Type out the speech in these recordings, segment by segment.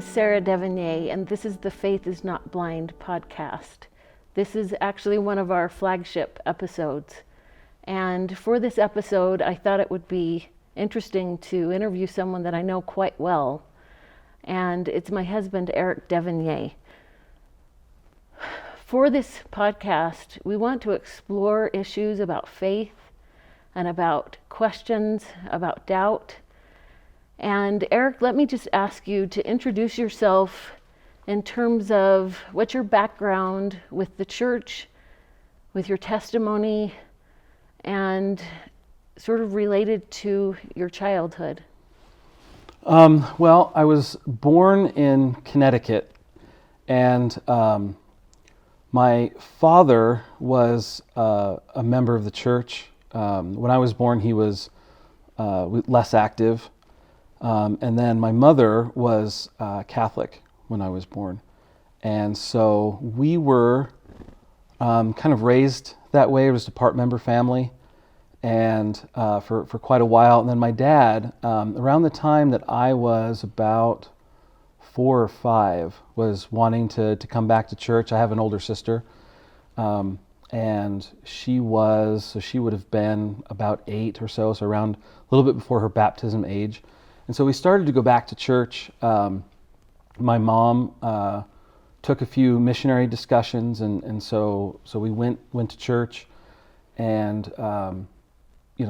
is Sarah Devonier, and this is the Faith is Not Blind podcast. This is actually one of our flagship episodes. And for this episode, I thought it would be interesting to interview someone that I know quite well. And it's my husband, Eric Devonier. For this podcast, we want to explore issues about faith and about questions, about doubt. And Eric, let me just ask you to introduce yourself in terms of what's your background with the church, with your testimony, and sort of related to your childhood. Well, I was born in Connecticut, and my father was a member of the church. When I was born, he was less active. And then my mother was Catholic when I was born. And so we were kind of raised that way. It was a part member family, and for quite a while. And then my dad, around the time that I was about 4 or 5, was wanting to come back to church. I have an older sister, and she would have been about 8 or so around a little bit before her baptism age. And so we started to go back to church. My mom took a few missionary discussions, and so we went to church, and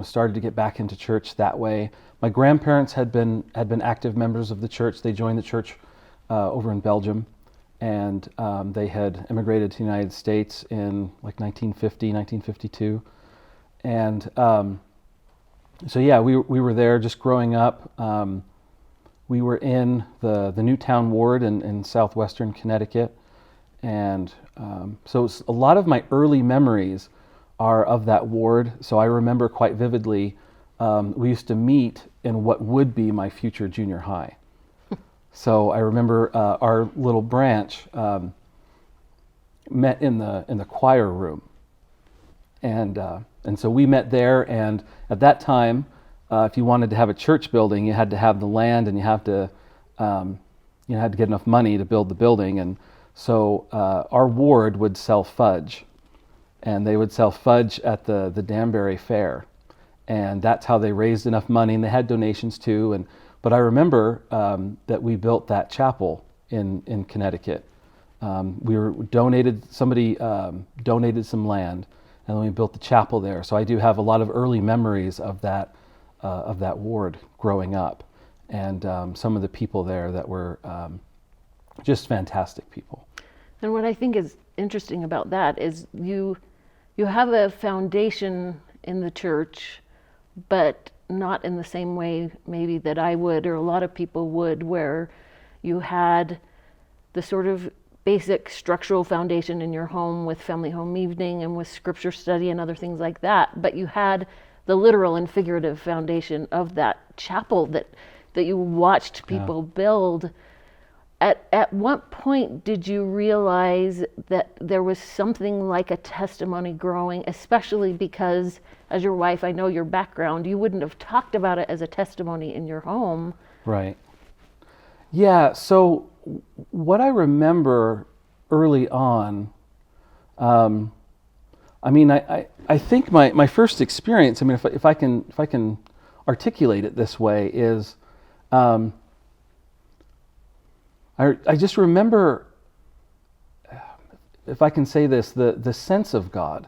started to get back into church that way. My grandparents had been active members of the church. They joined the church over in Belgium, and they had immigrated to the United States in like 1950, 1952, and so yeah, we were there just growing up. We were in the Newtown ward in southwestern Connecticut, and so a lot of my early memories are of that ward. So I remember quite vividly, we used to meet in what would be my future junior high. So I remember our little branch met in the choir room, and so we met there. And at that time, if you wanted to have a church building, you had to have the land, and you had to get enough money to build the building. And so our ward would sell fudge, and they would sell fudge at the Danbury Fair, and that's how they raised enough money. And they had donations too. But I remember that we built that chapel in Connecticut. Somebody donated some land, and then we built the chapel there. So I do have a lot of early memories of that ward growing up, and some of the people there that were just fantastic people. And what I think is interesting about that is you have a foundation in the church, but not in the same way maybe that I would, or a lot of people would, where you had the sort of basic structural foundation in your home with family home evening and with scripture study and other things like that, but you had the literal and figurative foundation of that chapel that you watched people build. At what point did you realize that there was something like a testimony growing, especially because, as your wife, I know your background, you wouldn't have talked about it as a testimony in your home. Right. Yeah, so what I remember early on, I think my first experience, if I can articulate it this way, is I just remember, if I can say this, the sense of God,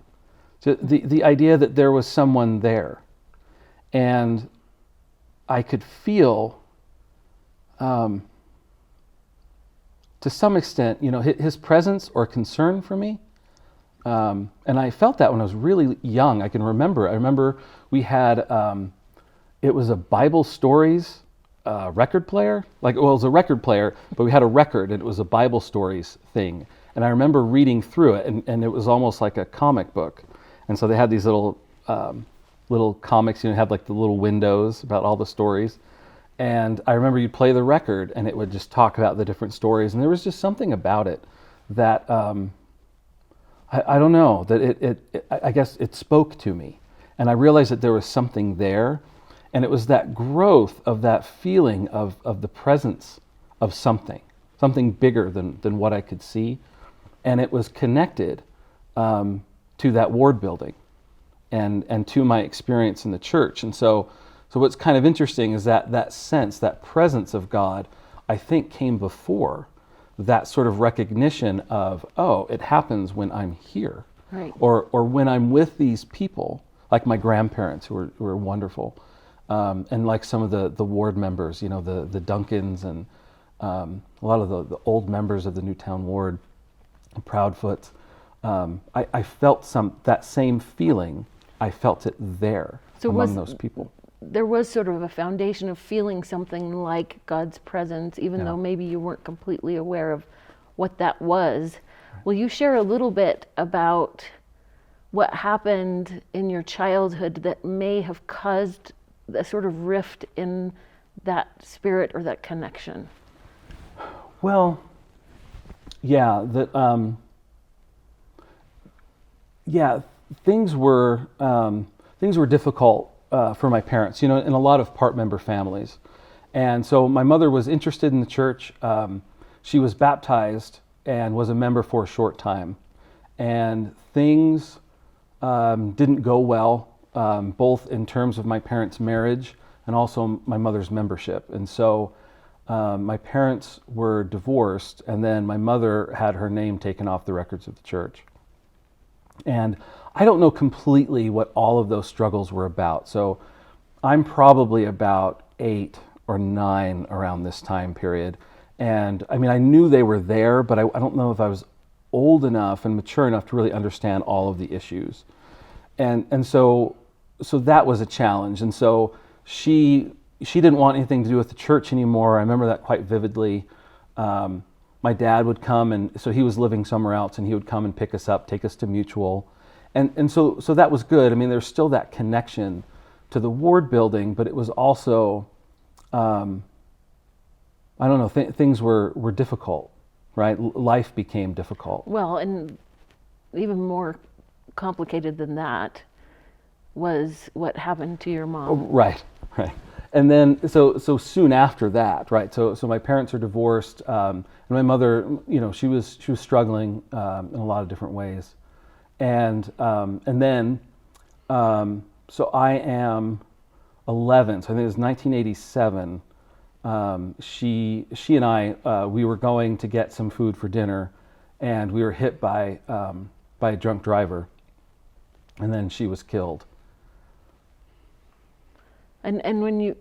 the idea that there was someone there, and I could feel, to some extent, his presence or concern for me. And I felt that when I was really young. I remember we had, it was a Bible Stories record player. It was a record player, but we had a record, and it was a Bible Stories thing. And I remember reading through it, and it was almost like a comic book. And so they had these little comics, had like the little windows about all the stories. And I remember you'd play the record, and it would just talk about the different stories. And there was just something about it that, I don't know, that I guess it spoke to me. And I realized that there was something there. And it was that growth of that feeling of the presence of something. something bigger than what I could see. And it was connected to that ward building and to my experience in the church. And so what's kind of interesting is that sense, that presence of God, I think came before that sort of recognition of, oh, it happens when I'm here. Right. Or when I'm with these people, like my grandparents who were wonderful, and like some of the ward members, the Duncans and a lot of the old members of the Newtown ward, Proudfoots. I felt that same feeling. I felt it there among those people. There was sort of a foundation of feeling something like God's presence, even though maybe you weren't completely aware of what that was. Will you share a little bit about what happened in your childhood that may have caused a sort of rift in that spirit or that connection? Well, yeah, things were difficult for my parents, in a lot of part member families. And so my mother was interested in the church. She was baptized and was a member for a short time. And things didn't go well, both in terms of my parents' marriage and also my mother's membership. And so my parents were divorced, and then my mother had her name taken off the records of the church. And I don't know completely what all of those struggles were about. So I'm probably about 8 or 9 around this time period. And I mean, I knew they were there, but I don't know if I was old enough and mature enough to really understand all of the issues. And so that was a challenge. And so she didn't want anything to do with the church anymore. I remember that quite vividly. My dad would come, and so he was living somewhere else, and he would come and pick us up, take us to Mutual. And so that was good. I mean, there's still that connection to the ward building, but it was also, I don't know, things were difficult, right? Life became difficult. Well, and even more complicated than that was what happened to your mom. Oh, right. And then, so soon after that, right? So my parents are divorced, and my mother, she was struggling in a lot of different ways, and then, so I am 11. So I think it was 1987. She and I, we were going to get some food for dinner, and we were hit by a drunk driver, and then she was killed. And when you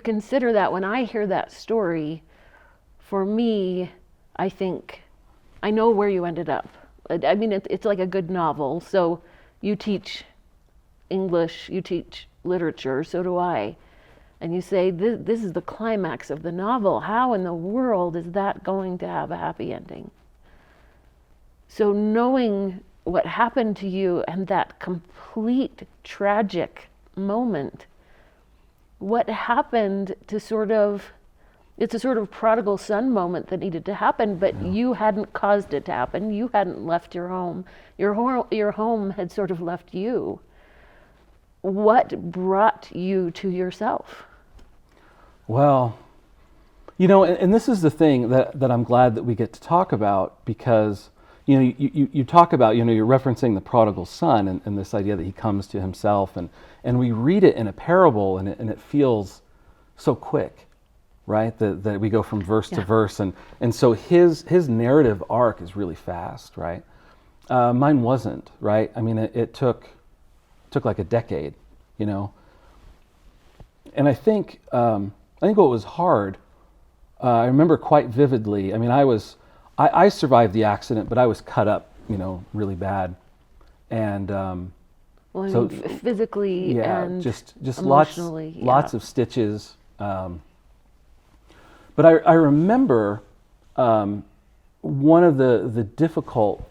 consider that, when I hear that story, for me, I think, I know where you ended up. I mean, it's like a good novel. So you teach English, you teach literature, so do I. And you say, this is the climax of the novel. How in the world is that going to have a happy ending? So knowing what happened to you and that complete tragic moment, what happened to it's a sort of prodigal son moment that needed to happen, but you hadn't caused it to happen. You hadn't left your home. Your home had sort of left you. What brought you to yourself? Well, and this is the thing that I'm glad that we get to talk about, because you talk about, you're referencing the prodigal son and this idea that he comes to himself, and we read it in a parable, and it feels so quick, right? That we go from verse to verse, and so his narrative arc is really fast, right? Mine wasn't, right? I mean, it took like a decade, and I think what was hard, I remember quite vividly. I mean, I survived the accident, but I was cut up, really bad, and so physically and just emotionally, lots of stitches. But I remember one of the difficult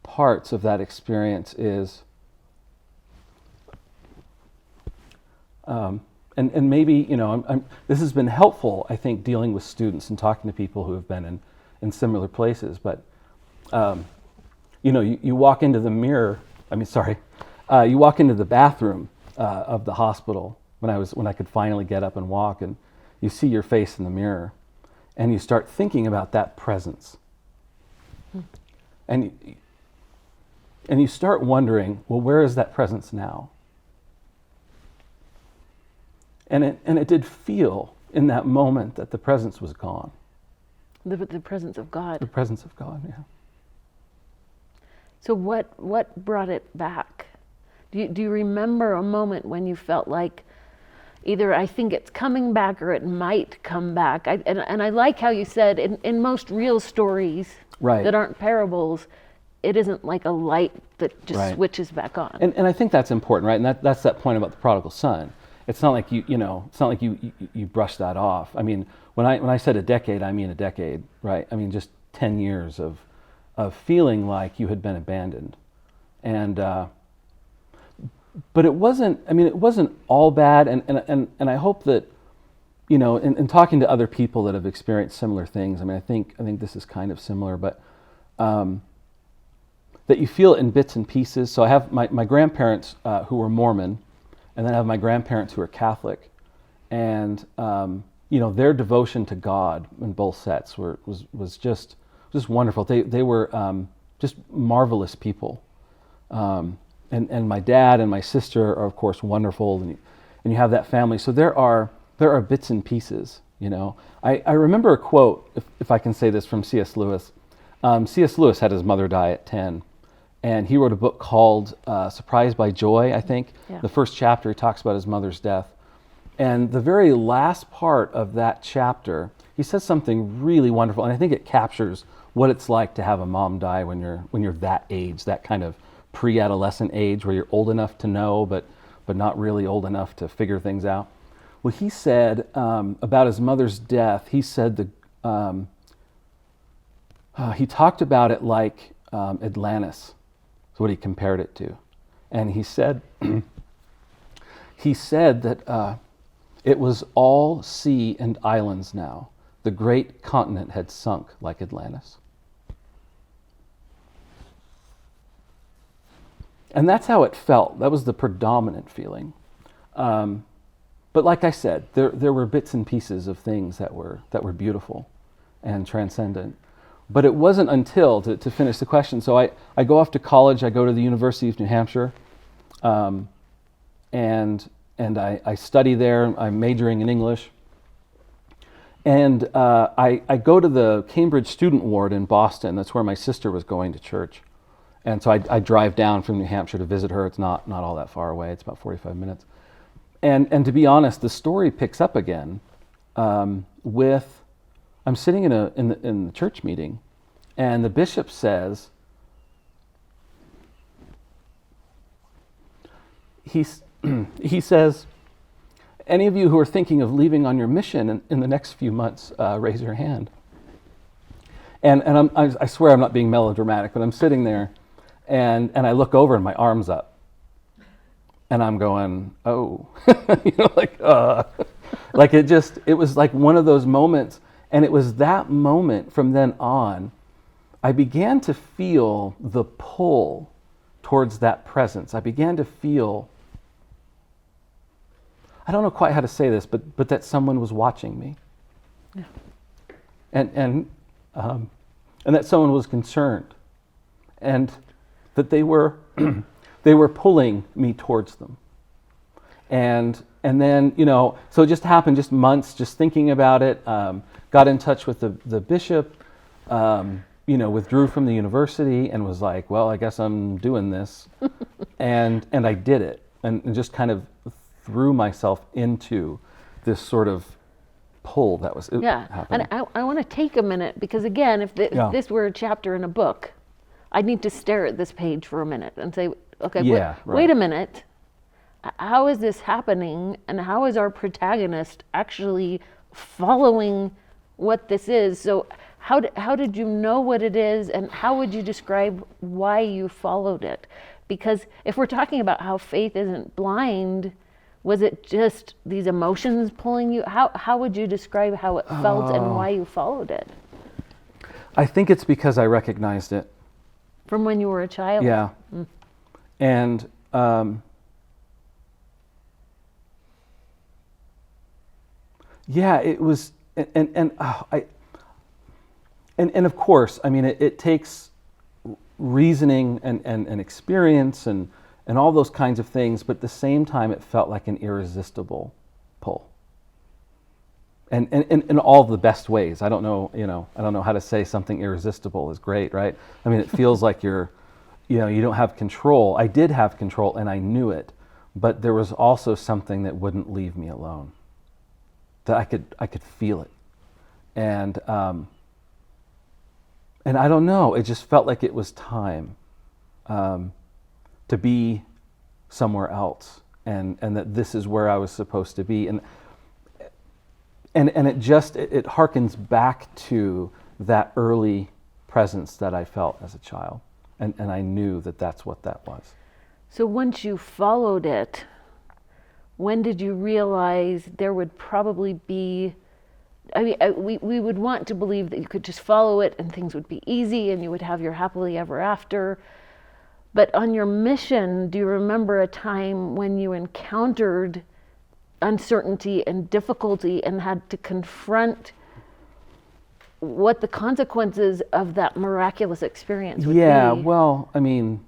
parts of that experience is, and maybe this has been helpful, I think, dealing with students and talking to people who have been in similar places. But you walk into the mirror. You walk into the bathroom of the hospital when I could finally get up and walk, and you see your face in the mirror, and you start thinking about that presence. And you start wondering, well, where is that presence now? And it did feel in that moment that the presence was gone. The presence of God. The presence of God, yeah. So what brought it back? Do you remember a moment when you felt like either I think it's coming back or it might come back? And I like how you said in most real stories that aren't parables, it isn't like a light that just switches back on. And I think that's important, right? And that's that point about the prodigal son. It's not like you brush that off. I mean, when I said a decade, I mean a decade, right? I mean just 10 years of feeling like you had been abandoned. And but it wasn't all bad, and I hope that, in talking to other people that have experienced similar things, I mean, I think this is kind of similar, but that you feel it in bits and pieces. So I have my grandparents who were Mormon, and then I have my grandparents who are Catholic, and their devotion to God in both sets was just wonderful. They were just marvelous people, and my dad and my sister are of course wonderful, and you have that family. So there are bits and pieces. I remember a quote, if I can say this, from C.S. Lewis. C.S. Lewis had his mother die at 10. And he wrote a book called Surprised by Joy, I think. Yeah. The first chapter, he talks about his mother's death. And the very last part of that chapter, he says something really wonderful. And I think it captures what it's like to have a mom die when you're that age, that kind of pre-adolescent age where you're old enough to know, but not really old enough to figure things out. Well, he said about his mother's death, he said he talked about it like Atlantis. What he compared it to, and he said that it was all sea and islands now. The great continent had sunk like Atlantis, and that's how it felt. That was the predominant feeling. But like I said, there were bits and pieces of things that were beautiful and transcendent. But it wasn't until, to finish the question, so I go off to college, I go to the University of New Hampshire, and I study there, I'm majoring in English, and I go to the Cambridge Student Ward in Boston. That's where my sister was going to church. And so I drive down from New Hampshire to visit her. It's not all that far away, it's about 45 minutes. And to be honest, the story picks up again with... I'm sitting in the church meeting, and the bishop says, he says, any of you who are thinking of leaving on your mission in the next few months, raise your hand. And I swear I'm not being melodramatic, but I'm sitting there, and I look over and my arm's up, and I'm going, oh, like it was like one of those moments. And it was that moment from then on, I began to feel the pull towards that presence. I began to feel, I don't know quite how to say this, but that someone was watching me. Yeah. And that someone was concerned. And that they were pulling me towards them. And then, so it just happened, just months, just thinking about it. Got in touch with the bishop, withdrew from the university and was like, well, I guess I'm doing this. and I did it and just kind of threw myself into this sort of pull that was happening. And I want to take a minute because, again, if this were a chapter in a book, I'd need to stare at this page for a minute and say, okay, wait a minute. How is this happening, and how is our protagonist actually following what this is? So how did you know what it is, and how would you describe why you followed it? Because if we're talking about how faith isn't blind, was it just these emotions pulling you? How would you describe how it felt and why you followed it? I think it's because I recognized it. From when you were a child? Yeah. And it was, and And of course, I mean, it takes reasoning and experience and all those kinds of things, but at the same time, it felt like an irresistible pull. And in all the best ways. I don't know how to say something irresistible is great, right? I mean, it feels like you don't have control. I did have control, and I knew it, but there was also something that wouldn't leave me alone. That I could feel it, and I don't know. It just felt like it was time to be somewhere else, and that this is where I was supposed to be, and it harkens back to that early presence that I felt as a child, and I knew that that's what that was. So once you followed it, when did you realize there would probably be, I mean, we would want to believe that you could just follow it and things would be easy and you would have your happily ever after. But on your mission, do you remember a time when you encountered uncertainty and difficulty and had to confront what the consequences of that miraculous experience would be? Yeah, well, I mean,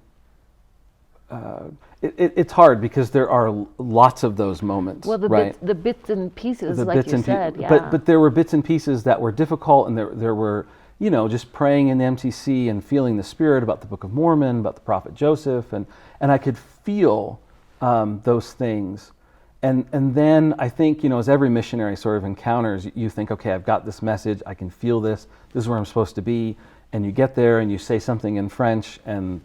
it's hard because there are lots of those moments. Well, right? the bits and pieces, The like bits you and said, but there were bits and pieces that were difficult, and there were, just praying in the MTC and feeling the Spirit about the Book of Mormon, about the prophet Joseph, and I could feel those things. And then I think, as every missionary sort of encounters, you think, okay, I've got this message, I can feel this is where I'm supposed to be, and you get there and you say something in French, and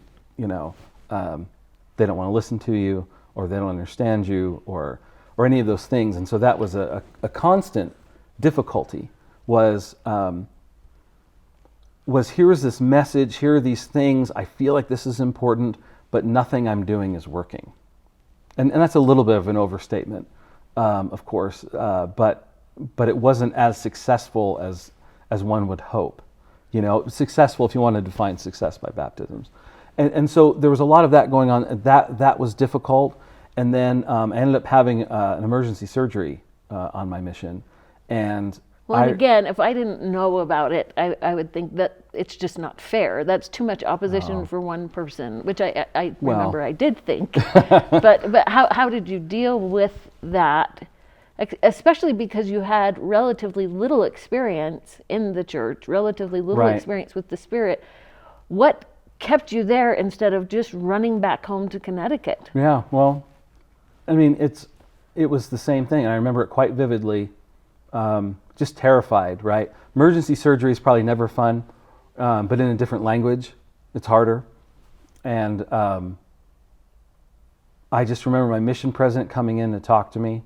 they don't want to listen to you, or they don't understand you, or any of those things. And so that was a constant difficulty, was here is this message, here are these things, I feel like this is important, but nothing I'm doing is working. And that's a little bit of an overstatement, of course, but it wasn't as successful as one would hope. Successful if you want to define success by baptisms. And so there was a lot of that going on. That was difficult. And then I ended up having an emergency surgery on my mission. And again, if I didn't know about it, I would think that it's just not fair. That's too much opposition for one person, which I remember I did think. but how did you deal with that? Especially because you had relatively little experience in the church, relatively little experience with the Spirit. What kept you there instead of just running back home to Connecticut? Yeah, well, I mean, it was the same thing. I remember it quite vividly. Just terrified, right? Emergency surgery is probably never fun, but in a different language, it's harder. And I just remember my mission president coming in to talk to me,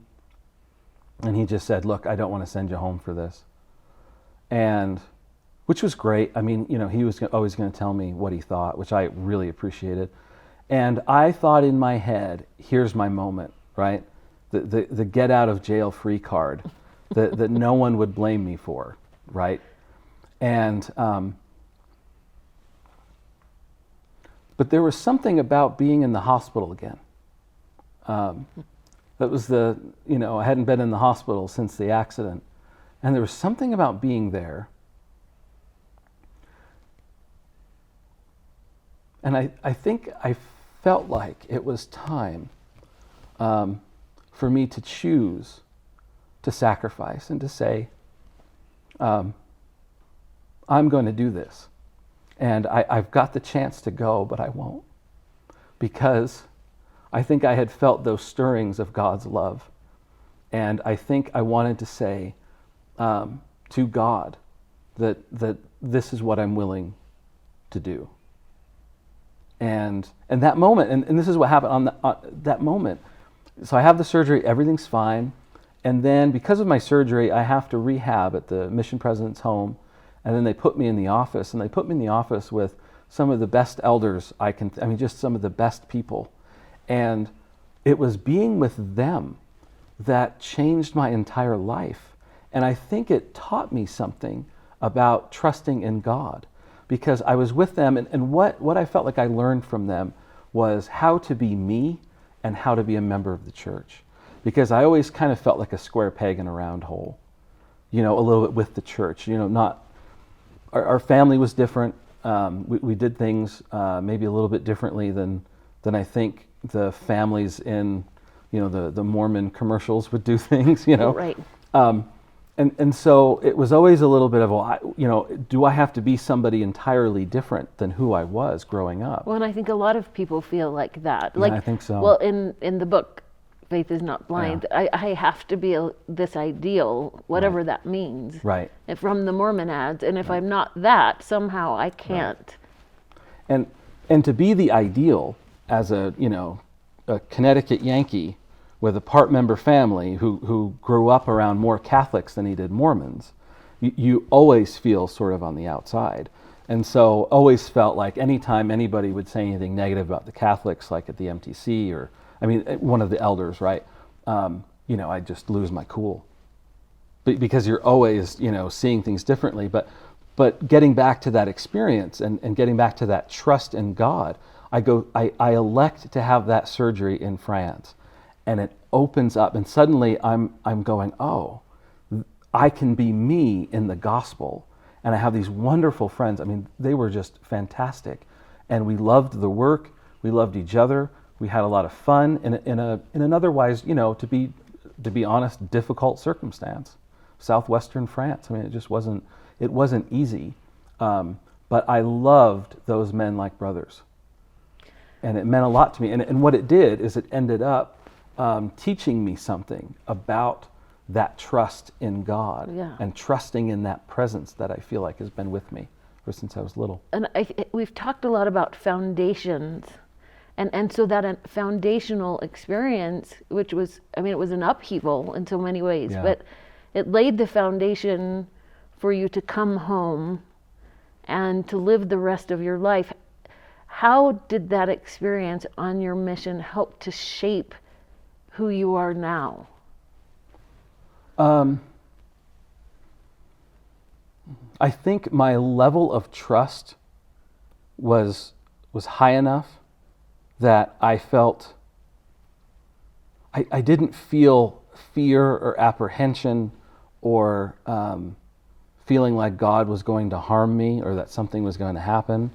and he just said, "Look, I don't want to send you home for this," and which was great. I mean, he was always going to tell me what he thought, which I really appreciated. And I thought in my head, here's my moment, right? The get out of jail free card. that no one would blame me for, right? And but there was something about being in the hospital again. That was I hadn't been in the hospital since the accident, and there was something about being there. And I think I felt like it was time for me to choose to sacrifice and to say, I'm going to do this. And I've got the chance to go, but I won't. Because I think I had felt those stirrings of God's love. And I think I wanted to say to God that this is what I'm willing to do. And that moment, and this is what happened on that moment. So I have the surgery, everything's fine. And then because of my surgery, I have to rehab at the mission president's home. And then they put me in the office, and they put me in the office with some of the best elders just some of the best people. And it was being with them that changed my entire life. And I think it taught me something about trusting in God, because I was with them, and what I felt like I learned from them was how to be me and how to be a member of the church. Because I always kind of felt like a square peg in a round hole, a little bit with the church, not our family was different. We did things maybe a little bit differently than I think the families in, the Mormon commercials would do things, Right. And so it was always a little bit of, do I have to be somebody entirely different than who I was growing up? Well, and I think a lot of people feel like that. Yeah, I think so. Well, in the book, Faith is Not Blind, I have to be this ideal, whatever that means. Right. And from the Mormon ads, and if I'm not that, somehow I can't. And to be the ideal as a Connecticut Yankee with a part-member family who grew up around more Catholics than he did Mormons, you always feel sort of on the outside. And so always felt like anytime anybody would say anything negative about the Catholics, like at the MTC or, one of the elders, right, I'd just lose my cool. Because you're always, seeing things differently. But getting back to that experience and getting back to that trust in God, I elect to have that surgery in France. And it opens up, and suddenly I'm going, oh, I can be me in the gospel. And I have these wonderful friends. They were just fantastic. And we loved the work, we loved each other, we had a lot of fun in an otherwise, to be honest, difficult circumstance. Southwestern France. It just wasn't easy. But I loved those men like brothers. And it meant a lot to me. And what it did is it ended up teaching me something about that trust in God and trusting in that presence that I feel like has been with me ever since I was little. And we've talked a lot about foundations. And so that foundational experience, which was, it was an upheaval in so many ways, but it laid the foundation for you to come home and to live the rest of your life. How did that experience on your mission help to shape who you are now? I think my level of trust was high enough that I felt I didn't feel fear or apprehension or feeling like God was going to harm me or that something was going to happen.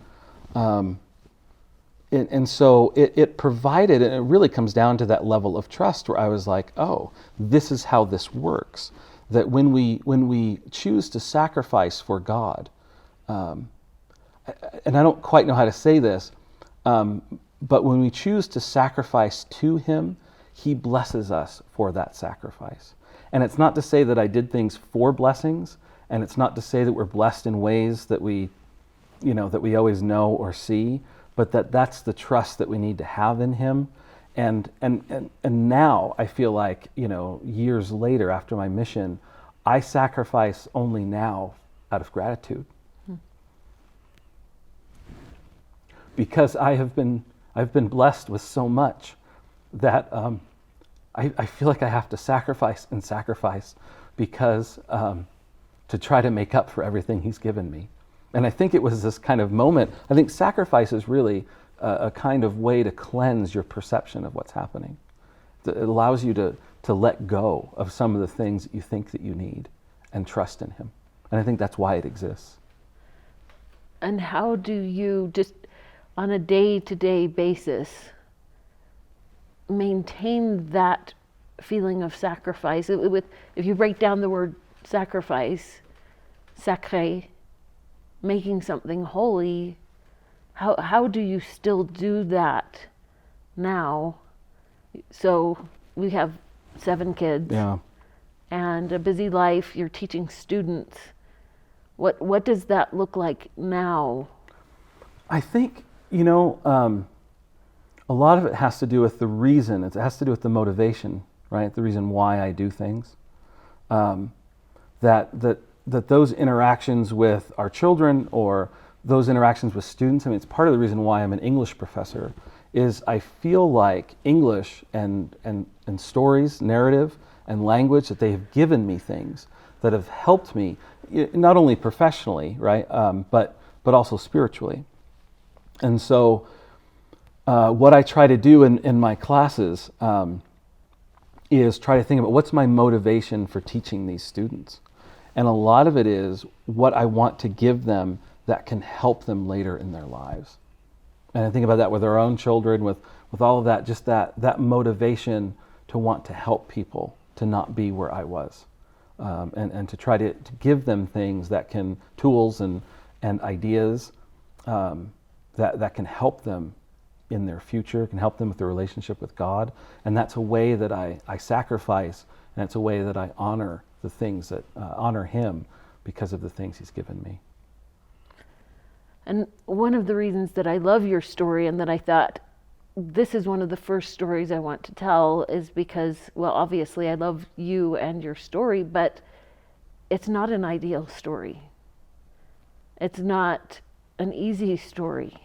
And so it provided, and it really comes down to that level of trust where I was like, oh, this is how this works. That when we choose to sacrifice for God, and I don't quite know how to say this, but when we choose to sacrifice to Him, He blesses us for that sacrifice. And it's not to say that I did things for blessings, and it's not to say that we're blessed in ways that we always know or see, but that's the trust that we need to have in Him. And now I feel like, years later after my mission, I sacrifice only now out of gratitude. Because I've been blessed with so much that I feel like I have to sacrifice because to try to make up for everything He's given me. And I think it was this kind of moment. I think sacrifice is really a kind of way to cleanse your perception of what's happening. It allows you to let go of some of the things that you think that you need and trust in Him. And I think that's why it exists. And how do you, just on a day-to-day basis, maintain that feeling of sacrifice? If you break down the word sacrifice, sacré, making something holy, how do you still do that now? So we have 7 kids and a busy life. You're teaching students. What does that look like now? I think, a lot of it has to do with the reason. It has to do with the motivation, right? The reason why I do things. That those interactions with our children or those interactions with students, it's part of the reason why I'm an English professor, is I feel like English and stories, narrative, and language, that they have given me things that have helped me, not only professionally, right, but also spiritually. And so what I try to do in my classes is try to think about what's my motivation for teaching these students. And a lot of it is what I want to give them that can help them later in their lives. And I think about that with our own children, with all of that, just that motivation to want to help people to not be where I was. And to try to give them things that can, tools and ideas that can help them in their future, can help them with their relationship with God. And that's a way that I sacrifice, and it's a way that I honor the things that honor Him because of the things He's given me. And one of the reasons that I love your story and that I thought this is one of the first stories I want to tell is because, well, obviously I love you and your story, but it's not an ideal story. It's not an easy story,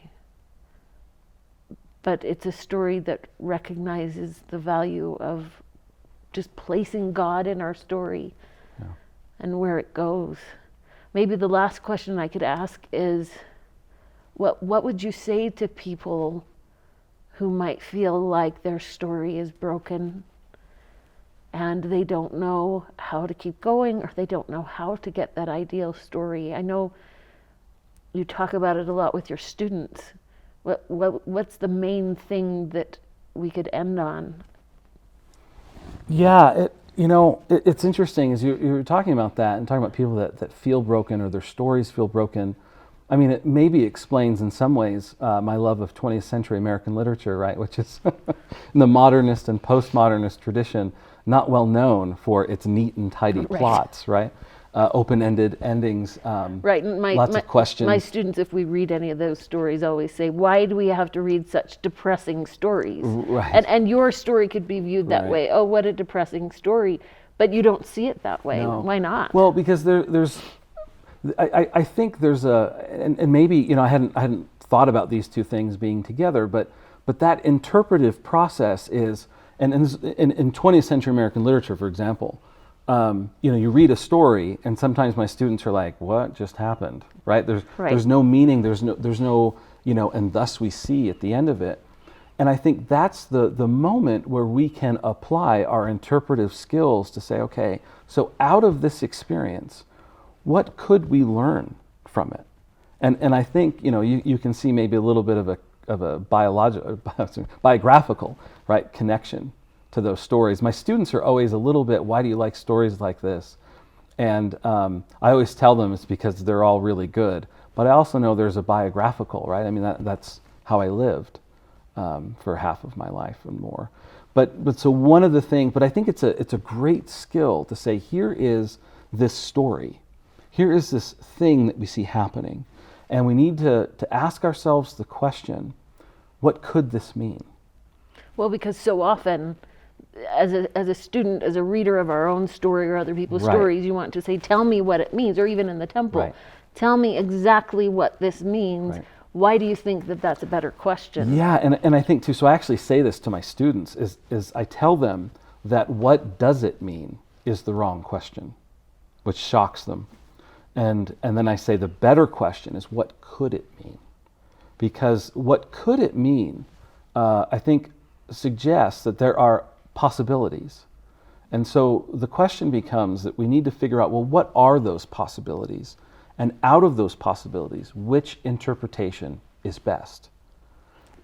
but it's a story that recognizes the value of just placing God in our story and where it goes. Maybe the last question I could ask is, what would you say to people who might feel like their story is broken and they don't know how to keep going, or they don't know how to get that ideal story? I know you talk about it a lot with your students. What's the main thing that we could end on? Yeah, it's interesting as you're talking about that and talking about people that feel broken or their stories feel broken. I mean, it maybe explains in some ways my love of 20th century American literature, right? Which is in the modernist and postmodernist tradition, not well known for its neat and tidy plots, right? Open-ended endings, right. And lots of questions. My students, if we read any of those stories, always say, why do we have to read such depressing stories? Right. And your story could be viewed that way. Oh, what a depressing story. But you don't see it that way. No. Why not? Well, because I think there's and maybe, I hadn't thought about these two things being together, but that interpretive process is, and in 20th century American literature, for example, you read a story, and sometimes my students are like, "What just happened?" Right? There's no meaning. There's no and thus we see at the end of it. And I think that's the moment where we can apply our interpretive skills to say, okay, so out of this experience, what could we learn from it? And I think you can see maybe a little bit of a biographical, right, connection to those stories. My students are always a little bit, why do you like stories like this? And I always tell them it's because they're all really good. But I also know there's a biographical, right? I mean, that's how I lived for half of my life and more. But so one of the things, but I think it's a great skill to say, here is this story. Here is this thing that we see happening. And we need to ask ourselves the question, what could this mean? Well, because so often, as a student, as a reader of our own story or other people's stories, you want to say, tell me what it means, or even in the temple, tell me exactly what this means. Right. Why do you think that that's a better question? Yeah, and I think too, so I actually say this to my students, is I tell them that what does it mean is the wrong question, which shocks them. And then I say the better question is, what could it mean? Because what could it mean, I think, suggests that there are possibilities. And so the question becomes that we need to figure out, well, what are those possibilities? And out of those possibilities, which interpretation is best?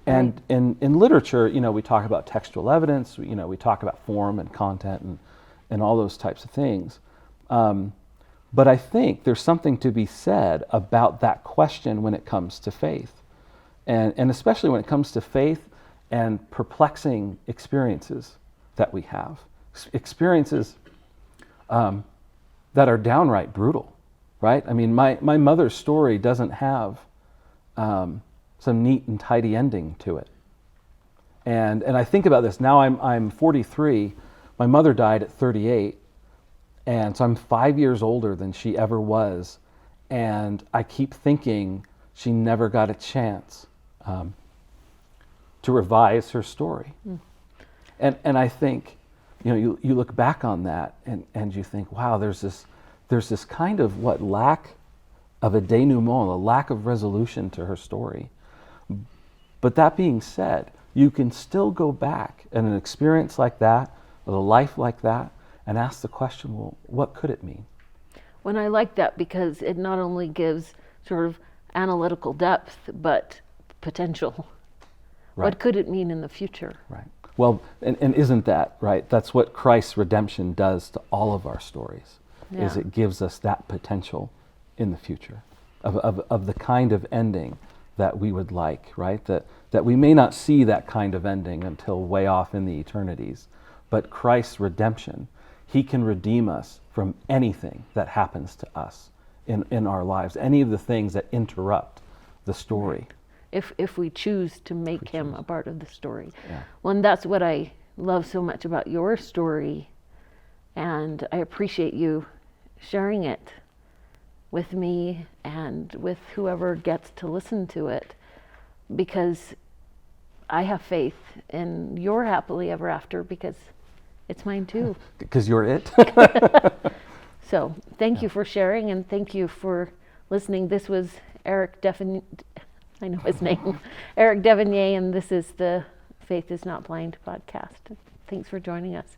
And in literature, we talk about textual evidence, we talk about form and content and all those types of things. But I think there's something to be said about that question when it comes to faith. And especially when it comes to faith and perplexing experiences that we have. Experiences that are downright brutal, right? I mean, my mother's story doesn't have some neat and tidy ending to it. And I think about this, now I'm 43, my mother died at 38, and so I'm 5 years older than she ever was, and I keep thinking she never got a chance to revise her story. And I think, you look back on that and you think, wow, there's this kind of lack of a denouement, a lack of resolution to her story. But that being said, you can still go back in an experience like that, with a life like that, and ask the question, well, what could it mean? When I like that because it not only gives sort of analytical depth, but potential. Right. What could it mean in the future? Right. Well, and isn't that right? That's what Christ's redemption does to all of our stories, is Yeah. it gives us that potential in the future of the kind of ending that we would like, right? That we may not see that kind of ending until way off in the eternities, but Christ's redemption, he can redeem us from anything that happens to us in our lives, any of the things that interrupt the story. If we choose to make him a part of the story. Yeah. Well, and that's what I love so much about your story, and I appreciate you sharing it with me and with whoever gets to listen to it, because I have faith in your happily ever after, because it's mine too. Because you're it. So thank you for sharing, and thank you for listening. This was Eric I know his name, Eric Devonier, and this is the Faith is Not Blind podcast. Thanks for joining us.